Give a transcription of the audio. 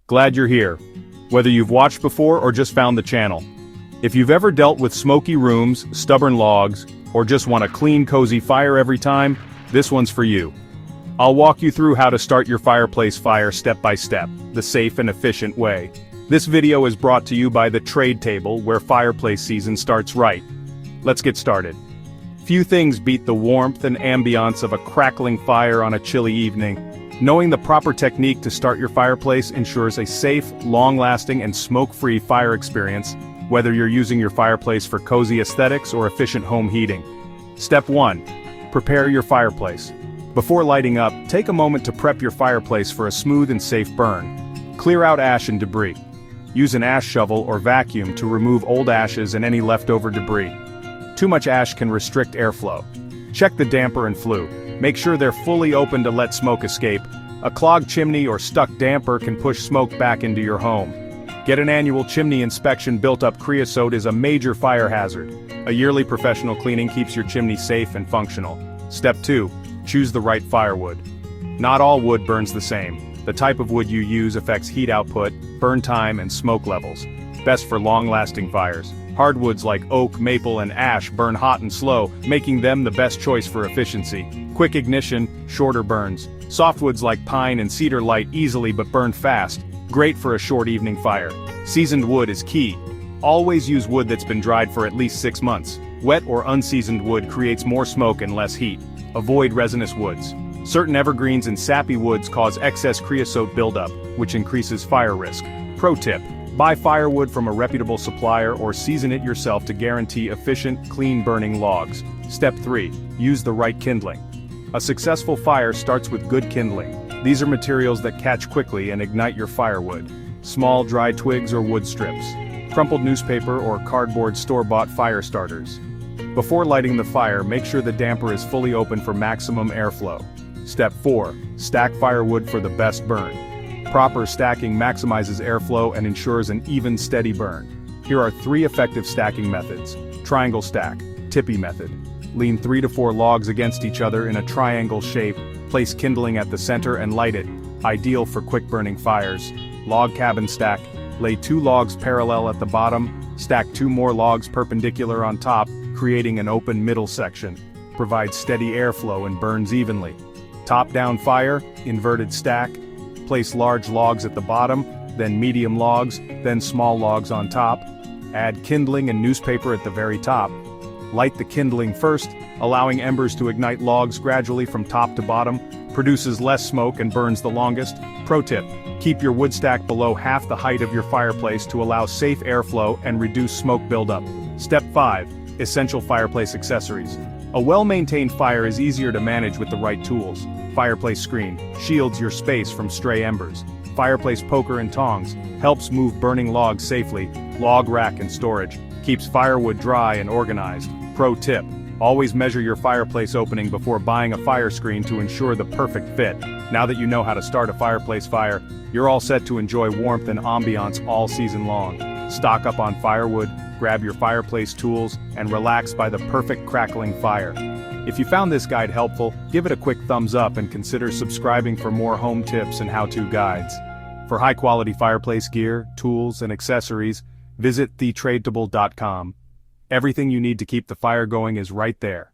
Glad you're here. Whether you've watched before or just found the channel. If you've ever dealt with smoky rooms, stubborn logs, or just want a clean, cozy fire every time, this one's for you. I'll walk you through how to start your fireplace fire step by step, the safe and efficient way. This video is brought to you by the trade table where fireplace season starts right. Let's get started. Few things beat the warmth and ambiance of a crackling fire on a chilly evening. Knowing the proper technique to start your fireplace ensures a safe, long-lasting, and smoke-free fire experience, whether you're using your fireplace for cozy aesthetics or efficient home heating. Step 1. Prepare your fireplace. Before lighting up, take a moment to prep your fireplace for a smooth and safe burn. Clear out ash and debris. Use an ash shovel or vacuum to remove old ashes and any leftover debris. Too much ash can restrict airflow. Check the damper and flue. Make sure they're fully open to let smoke escape. A clogged chimney or stuck damper can push smoke back into your home. Get an annual chimney inspection. Built-up creosote is a major fire hazard. A yearly professional cleaning keeps your chimney safe and functional. Step 2. Choose the right firewood. Not all wood burns the same. The type of wood you use affects heat output, burn time, and smoke levels. Best for long-lasting fires. Hardwoods like oak, maple, and ash burn hot and slow, making them the best choice for efficiency. Quick ignition, shorter burns. Softwoods like pine and cedar light easily but burn fast, great for a short evening fire. Seasoned wood is key. Always use wood that's been dried for at least 6 months. Wet or unseasoned wood creates more smoke and less heat. Avoid resinous woods. Certain evergreens and sappy woods cause excess creosote buildup, which increases fire risk. Pro tip: buy firewood from a reputable supplier or season it yourself to guarantee efficient, clean-burning logs. Step 3. Use the right kindling. A successful fire starts with good kindling. These are materials that catch quickly and ignite your firewood. Small, dry twigs or wood strips. Crumpled newspaper or cardboard store-bought fire starters. Before lighting the fire, make sure the damper is fully open for maximum airflow. Step 4. Stack firewood for the best burn. Proper stacking maximizes airflow and ensures an even, steady burn. Here are 3 effective stacking methods. Triangle stack, tippy method. Lean 3 to 4 logs against each other in a triangle shape, place kindling at the center and light it, ideal for quick burning fires. Log cabin stack, lay 2 logs parallel at the bottom, stack 2 more logs perpendicular on top, creating an open middle section. Provides steady airflow and burns evenly. Top-down fire, inverted stack. Place large logs at the bottom, then medium logs, then small logs on top. Add kindling and newspaper at the very top. Light the kindling first, allowing embers to ignite logs gradually from top to bottom. Produces less smoke and burns the longest. Pro tip: keep your wood stack below half the height of your fireplace to allow safe airflow and reduce smoke buildup. Step 5. Essential fireplace accessories. A well-maintained fire is easier to manage with the right tools. Fireplace screen shields your space from stray embers. Fireplace poker and tongs helps move burning logs safely. Log rack and storage keeps firewood dry and organized. Pro tip: always measure your fireplace opening before buying a fire screen to ensure the perfect fit. Now that you know how to start a fireplace fire, you're all set to enjoy warmth and ambiance all season long. Stock up on firewood, grab your fireplace tools, and relax by the perfect crackling fire. If you found this guide helpful, give it a quick thumbs up and consider subscribing for more home tips and how-to guides. For high-quality fireplace gear, tools, and accessories, visit thetradetable.com. Everything you need to keep the fire going is right there.